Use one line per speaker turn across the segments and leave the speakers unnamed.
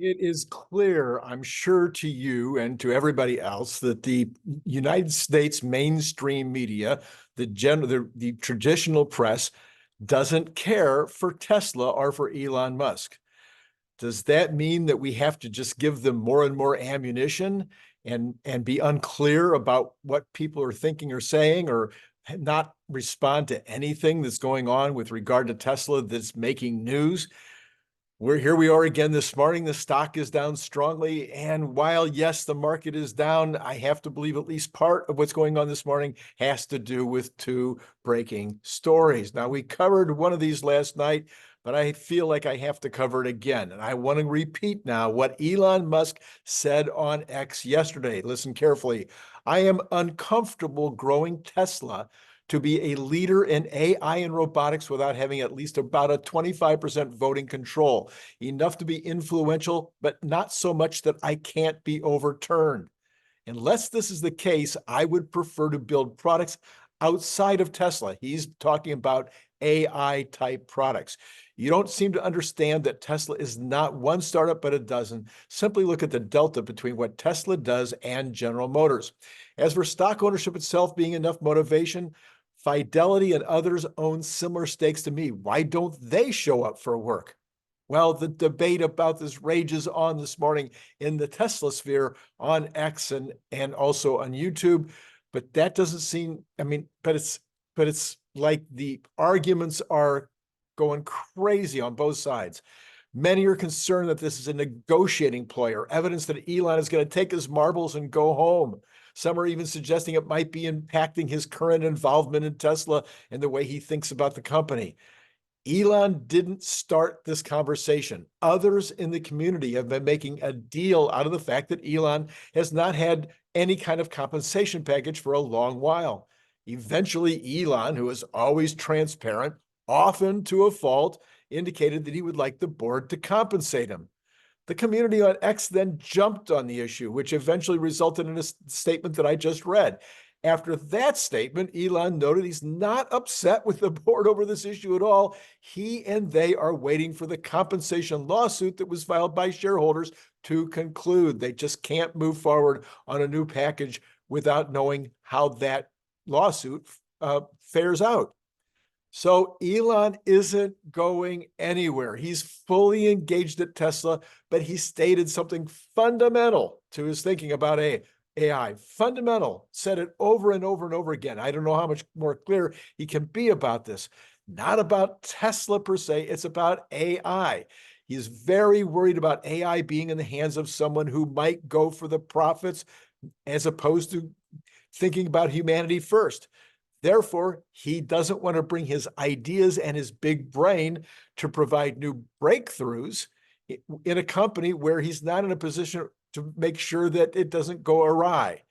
It is clear, I'm sure, to you and to everybody else that the United States mainstream media, the traditional press, doesn't care for Tesla or for Elon Musk. Does that mean that we have to just give them more and more ammunition and be unclear about what people are thinking or saying, or not respond to anything that's going on with regard to Tesla that's making news? We are again this morning. The stock is down strongly. And while, yes, the market is down, I have to believe at least part of what's going on this morning has to do with two breaking stories. Now, we covered one of these last night, but I feel like I have to cover it again. And I want to repeat now what Elon Musk said on X yesterday. Listen carefully. I am uncomfortable growing Tesla to be a leader in AI and robotics without having at least about a 25% voting control, enough to be influential, but not so much that I can't be overturned. Unless this is the case, I would prefer to build products outside of Tesla. He's talking about AI type products. You don't seem to understand that Tesla is not one startup, but a dozen. Simply look at the delta between what Tesla does and General Motors. As for stock ownership itself being enough motivation, Fidelity and others own similar stakes to me. Why don't they show up for work? Well, the debate about this rages on this morning in the Tesla sphere on X and also on YouTube. But that doesn't seem, but it's like the arguments are going crazy on both sides. Many are concerned that this is a negotiating ploy or evidence that Elon is going to take his marbles and go home. Some are even suggesting it might be impacting his current involvement in Tesla and the way he thinks about the company. Elon didn't start this conversation. Others in the community have been making a deal out of the fact that Elon has not had any kind of compensation package for a long while. Eventually, Elon, who is always transparent, often to a fault, indicated that he would like the board to compensate him. The community on X then jumped on the issue, which eventually resulted in a statement that I just read. After that statement, Elon noted he's not upset with the board over this issue at all. He and they are waiting for the compensation lawsuit that was filed by shareholders to conclude. They just can't move forward on a new package without knowing how that lawsuit fares out. So Elon isn't going anywhere. He's fully engaged at Tesla, but he stated something fundamental to his thinking about AI. Fundamental, said it over and over and over again. I don't know how much more clear he can be about this. Not about Tesla per se, it's about AI. He's very worried about AI being in the hands of someone who might go for the profits as opposed to thinking about humanity first. Therefore, he doesn't want to bring his ideas and his big brain to provide new breakthroughs in a company where he's not in a position to make sure that it doesn't go awry.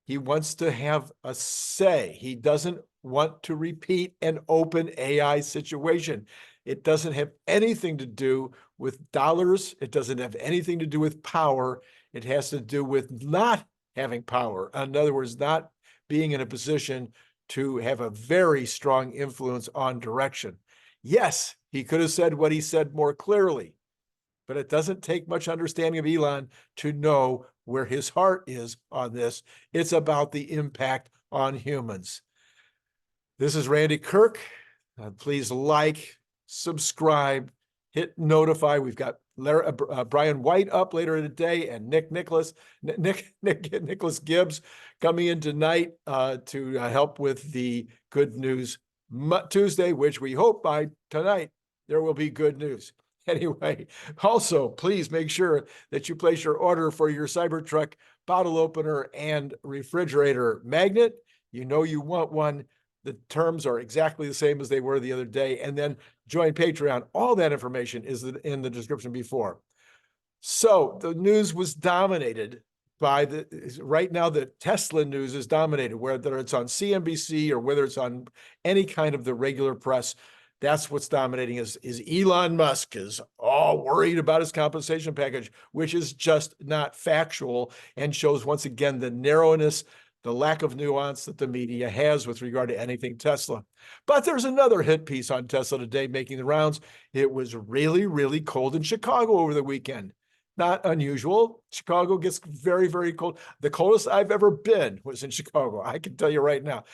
He wants to have a say. He doesn't want to repeat an open AI situation. It doesn't have anything to do with dollars. It doesn't have anything to do with power. It has to do with not having power. In other words, not being in a position to have a very strong influence on direction. Yes, he could have said what he said more clearly, but it doesn't take much understanding of Elon to know where his heart is on this. It's about the impact on humans. This is Randy Kirk. Please like, subscribe, hit notify. We've got Brian White up later today, and Nicholas Gibbs coming in tonight to help with the Good News Tuesday, which we hope by tonight there will be good news. Anyway, also, please make sure that you place your order for your Cybertruck bottle opener and refrigerator magnet. You know you want one. The terms are exactly the same as they were the other day. And then join Patreon. All that information is in the description before. So the news was dominated by right now the Tesla news is dominated, whether it's on CNBC or whether it's on any kind of the regular press. That's what's dominating is Elon Musk is all worried about his compensation package, which is just not factual and shows once again the narrowness, the lack of nuance that the media has with regard to anything Tesla. But there's another hit piece on Tesla today making the rounds. It was really, really cold in Chicago over the weekend. not unusual. Chicago gets very, very cold. The coldest I've ever been was in Chicago. I can tell you right now.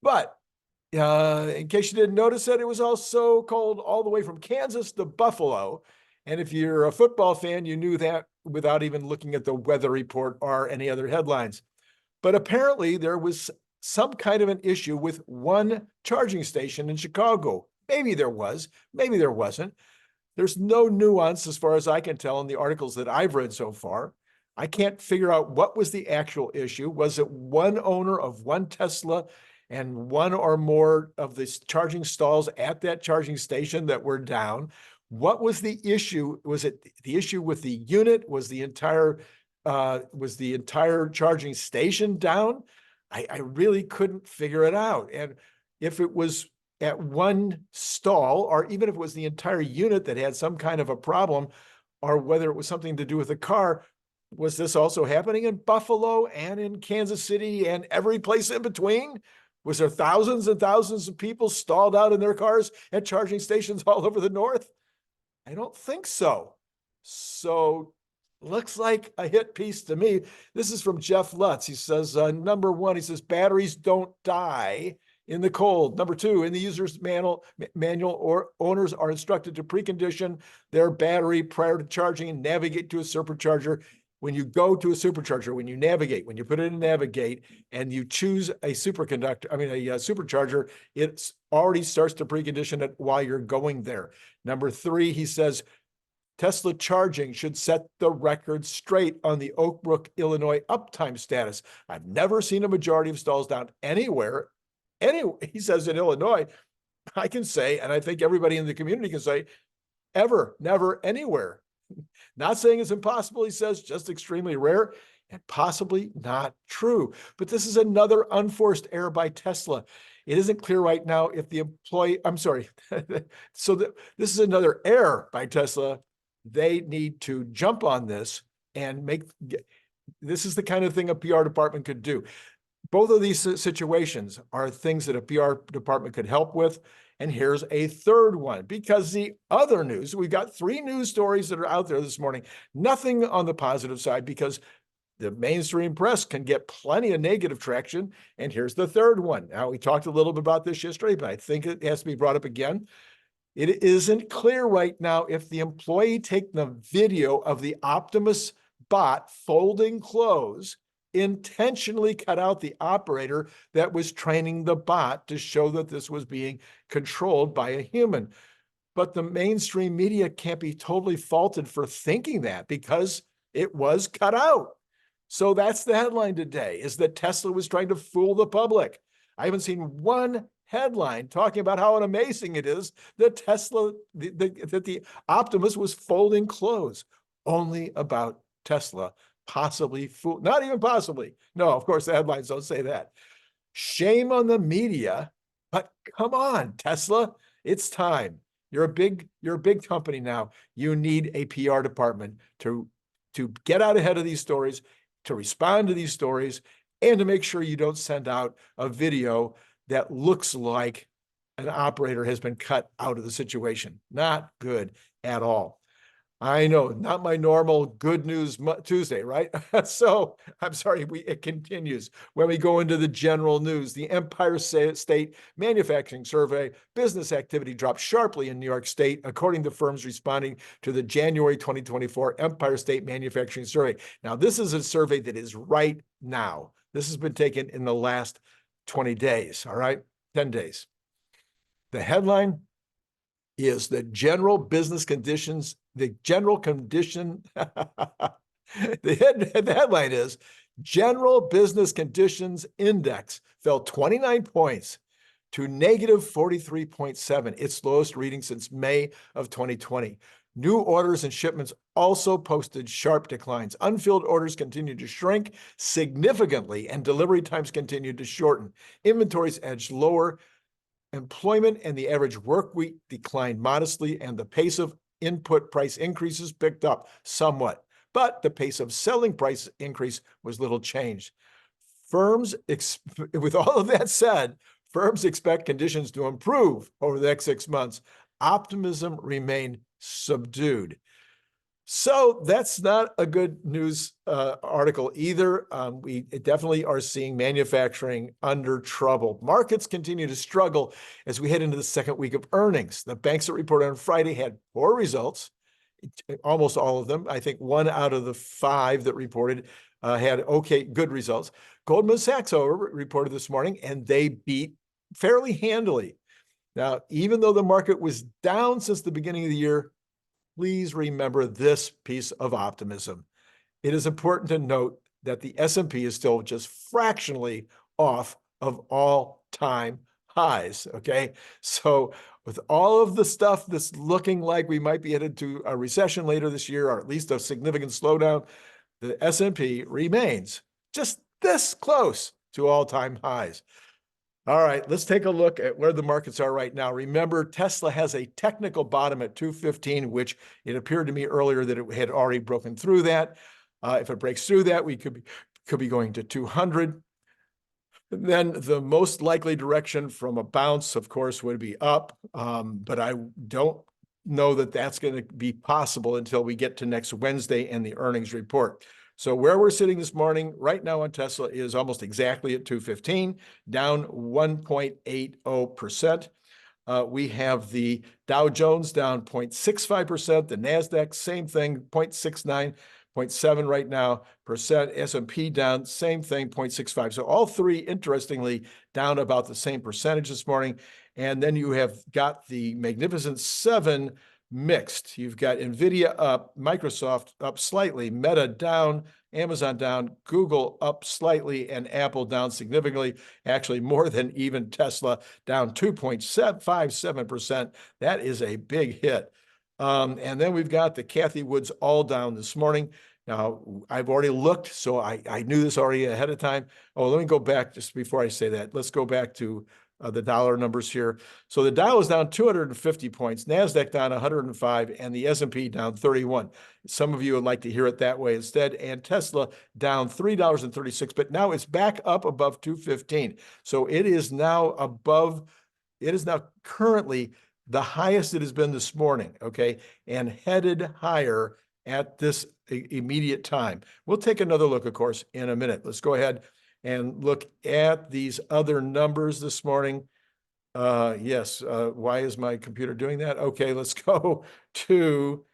But in case you didn't notice it, it was also cold all the way from Kansas to Buffalo. And if you're a football fan, you knew that without even looking at the weather report or any other headlines. But apparently there was some kind of an issue with one charging station in Chicago. Maybe there was, maybe there wasn't. There's no nuance as far as I can tell in the articles that I've read so far. I can't figure out what was the actual issue. Was it one owner of one Tesla and one or more of the charging stalls at that charging station that were down? What was the issue? Was it the issue with the unit? Was the entire charging station down? I really couldn't figure it out. And if it was at one stall, or even if it was the entire unit that had some kind of a problem, or whether it was something to do with the car, was this also happening in Buffalo and in Kansas City and every place in between? Was there thousands and thousands of people stalled out in their cars at charging stations all over the North? I don't think so. So looks like a hit piece to me. This is from Jeff Lutz. He says, number one, he says, batteries don't die in the cold. Number two, in the user's manual, or owners are instructed to precondition their battery prior to charging and navigate to a supercharger. When you go to a supercharger, when you navigate, when you put it in navigate and you choose a supercharger, it already starts to precondition it while you're going there. Number three, he says, Tesla charging should set the record straight on the Oak Brook, Illinois uptime status. I've never seen a majority of stalls down anywhere. Anyway, he says in Illinois, I can say, and I think everybody in the community can say, ever, never, anywhere. Not saying it's impossible, he says, just extremely rare and possibly not true. But this is another unforced error by Tesla. It isn't clear right now if the employee, I'm sorry. This is another error by Tesla. They need to jump on this and this is the kind of thing a PR department could do. Both of these situations are things that a PR department could help with. And here's a third one, because the other news, we've got three news stories that are out there this morning, nothing on the positive side because the mainstream press can get plenty of negative traction. And here's the third one. Now, we talked a little bit about this yesterday, but I think it has to be brought up again. It isn't clear right now if the employee taking the video of the Optimus bot folding clothes intentionally cut out the operator that was training the bot to show that this was being controlled by a human. But the mainstream media can't be totally faulted for thinking that because it was cut out. So that's the headline today, is that Tesla was trying to fool the public. I haven't seen one headline talking about how amazing it is that that the Optimus was folding clothes. Only about Tesla possibly fool, not even possibly. No, of course, the headlines don't say that. Shame on the media, but come on, Tesla, it's time. You're a big company now. You need a PR department to get out ahead of these stories, to respond to these stories, and to make sure you don't send out a video that looks like an operator has been cut out of the situation. Not good at all. I know, not my normal good news Tuesday, right? So I'm sorry, it continues. When we go into the general news, the Empire State Manufacturing Survey, business activity dropped sharply in New York State, according to firms responding to the January 2024 Empire State Manufacturing Survey. Now, this is a survey that is right now. This has been taken in the last 20 days, all right? 10 days. The headline is the general business conditions, the headline is General Business Conditions Index fell 29 points to negative 43.7, its lowest reading since May of 2020. New orders and shipments also posted sharp declines. Unfilled orders continued to shrink significantly and delivery times continued to shorten. Inventories edged lower. Employment and the average work week declined modestly, and the pace of input price increases picked up somewhat, but the pace of selling price increase was little changed. With all of that said, firms expect conditions to improve over the next 6 months. Optimism remained subdued. So that's not a good news article either. We definitely are seeing manufacturing under trouble. Markets continue to struggle as we head into the second week of earnings. The banks that reported on Friday had poor results, almost all of them. I think 1 out of the 5 that reported had good results. Goldman Sachs, however, reported this morning, and they beat fairly handily. Now, even though the market was down since the beginning of the year, please remember this piece of optimism. It is important to note that the S&P is still just fractionally off of all-time highs, okay? So with all of the stuff that's looking like we might be headed to a recession later this year, or at least a significant slowdown, the S&P remains just this close to all-time highs. All right, let's take a look at where the markets are right now. Remember, Tesla has a technical bottom at 215, which it appeared to me earlier that it had already broken through that. If it breaks through that, we could be going to 200. Then the most likely direction from a bounce, of course, would be up, but I don't know that that's going to be possible until we get to next Wednesday and the earnings report. So where we're sitting this morning right now on Tesla is almost exactly at 215, down 1.80%. We have the Dow Jones down 0.65%, the NASDAQ, same thing, 0.69, 0.7 right now percent, S&P down, same thing, 0.65. So all three, interestingly, down about the same percentage this morning. And then you have got the Magnificent Seven mixed. You've got NVIDIA up, Microsoft up slightly, Meta down, Amazon down, Google up slightly, and Apple down significantly, actually more than even Tesla, down 2.57%. That is a big hit. And then we've got the Cathie Woods all down this morning. Now, I've already looked, so I knew this already ahead of time. Oh, let me go back just before I say that. Let's go back to the dollar numbers here. So the Dow is down 250 points, NASDAQ down 105, and the S&P down 31. Some of you would like to hear it that way instead. And Tesla down $3.36, but now it's back up above 215. So it is now currently the highest it has been this morning, okay, and headed higher at this immediate time. We'll take another look, of course, in a minute. Let's go ahead and look at these other numbers this morning. Yes, why is my computer doing that? Okay, let's go to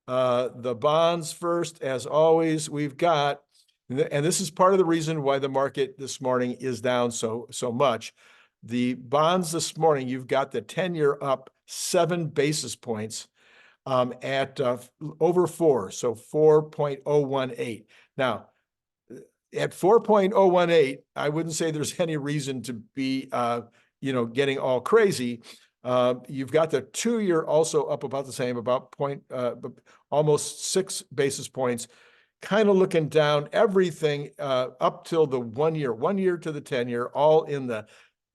the bonds first. As always, we've got, and this is part of the reason why the market this morning is down so much. The bonds this morning, you've got the 10-year up 7 basis points at over 4, so 4.018. Now, at 4.018, I wouldn't say there's any reason to be, getting all crazy. You've got the 2-year also up about the same, about almost 6 basis points, kind of looking down. Everything up till the 1 year to the 10-year, all in the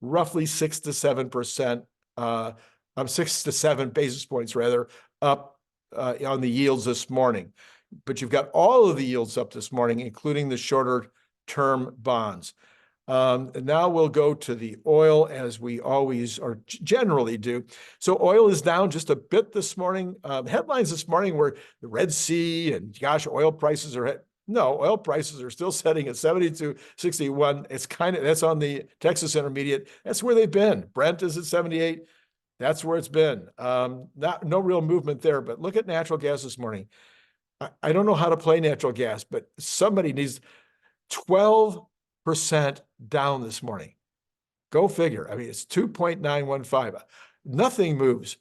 roughly 6 to 7%, 6 to 7 basis points rather, up on the yields this morning. But you've got all of the yields up this morning, including the shorter term bonds. Now we'll go to the oil, as we always or generally do. So oil is down just a bit this morning. Headlines this morning were the Red Sea and gosh, oil prices are no, oil prices are still setting at 72.61. It's that's on the Texas Intermediate. That's where they've been. Brent is at 78. That's where it's been. No real movement there. But look at natural gas this morning. I don't know how to play natural gas, but somebody needs 12% down this morning. Go figure. I mean, it's 2.915. Nothing moves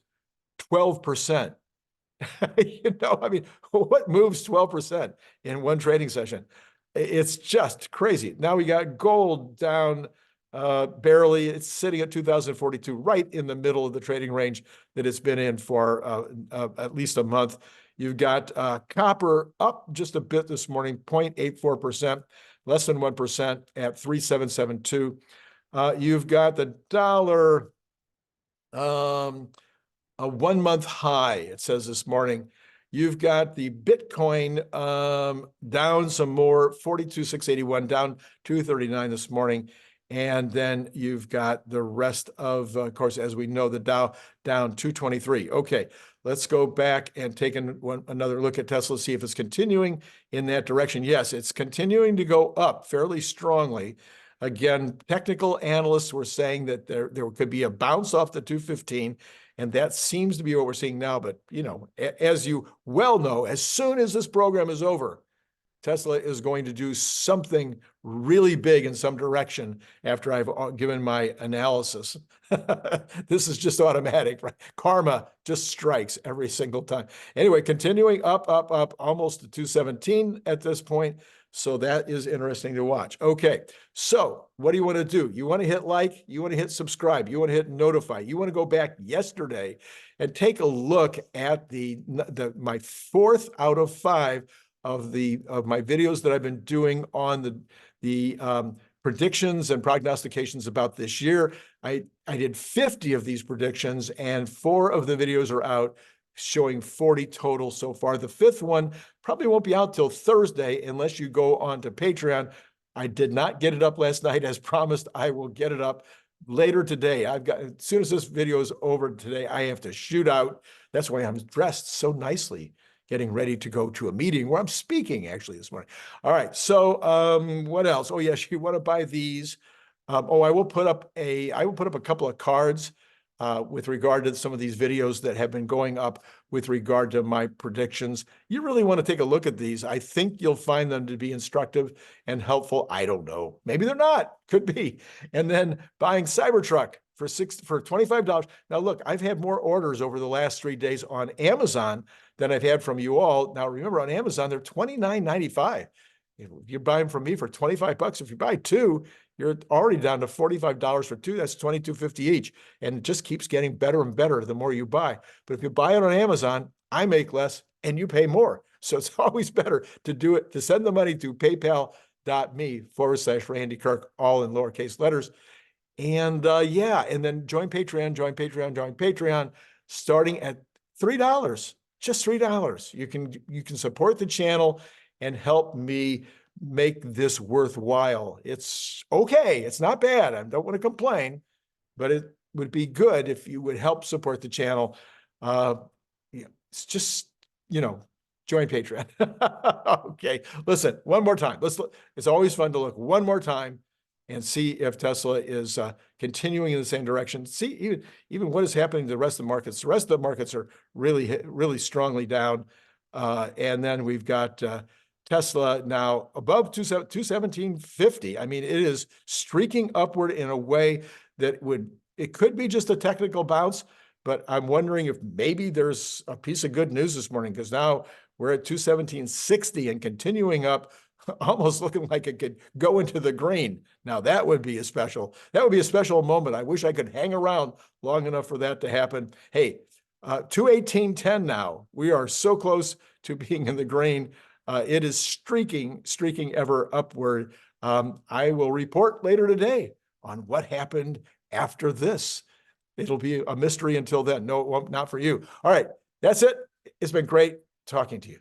12%. I mean, what moves 12% in one trading session? It's just crazy. Now we got gold down barely. It's sitting at 2,042, right in the middle of the trading range that it's been in for at least a month. You've got copper up just a bit this morning, 0.84%, less than 1% at 3,772. You've got the dollar, a 1 month high, it says this morning. You've got the Bitcoin down some more, 42,681, down 239 this morning. And then you've got the rest of course, as we know, the Dow down 223. Okay, let's go back and take another look at Tesla, see if it's continuing in that direction. Yes, it's continuing to go up fairly strongly. Again, technical analysts were saying that there could be a bounce off the 215, and that seems to be what we're seeing now. But, you know, as you well know, as soon as this program is over, Tesla is going to do something really big in some direction after I've given my analysis. This is just automatic, right? Karma just strikes every single time. Anyway, continuing up, up, up, almost to 217 at this point. So that is interesting to watch. Okay, so what do you want to do? You want to hit like, you want to hit subscribe, you want to hit notify, you want to go back yesterday and take a look at my 4th out of 5 of my videos that I've been doing on the predictions and prognostications about this year. I did 50 of these predictions, and 4 of the videos are out, showing 40 total so far. The 5th one probably won't be out till Thursday unless you go on to Patreon. I did not get it up last night. As promised, I will get it up later today. As soon as this video is over today, I have to shoot out. That's why I'm dressed so nicely, getting ready to go to a meeting where I'm speaking actually this morning. All right, so what else? Oh yes, you want to buy these. I will put up a couple of cards with regard to some of these videos that have been going up with regard to my predictions. You really want to take a look at these. I think you'll find them to be instructive and helpful. I don't know. Maybe they're not. Could be. And then buying Cybertruck for $25. Now look, I've had more orders over the last 3 days on Amazon than I've had from you all. Now remember, on Amazon, they're $29.95. If you're buying from me for $25, if you buy 2, you're already down to $45 for 2. That's $22.50 each. And it just keeps getting better and better the more you buy. But if you buy it on Amazon, I make less and you pay more. So it's always better to do it, to send the money to paypal.me/Randy Kirk, all in lowercase letters. And yeah, and then join Patreon, starting at $3, just $3. You can support the channel and help me make this worthwhile. It's okay. It's not bad. I don't want to complain, but it would be good if you would help support the channel. Yeah, it's just, you know, join Patreon. Okay, listen, one more time. Let's look. It's always fun to look one more time and see if Tesla is continuing in the same direction. See even what is happening to the rest of the markets. The rest of the markets are really strongly down. And then we've got Tesla now above 217.50. I mean, it is streaking upward in a way that it could be just a technical bounce, but I'm wondering if maybe there's a piece of good news this morning, because now we're at 217.60 and continuing up, almost looking like it could go into the green. Now that would be a special moment. I wish I could hang around long enough for that to happen. Hey, 218.10 now. We are so close to being in the green. It is streaking ever upward. I will report later today on what happened after this. It'll be a mystery until then. No, it won't, not for you. All right, that's it. It's been great talking to you.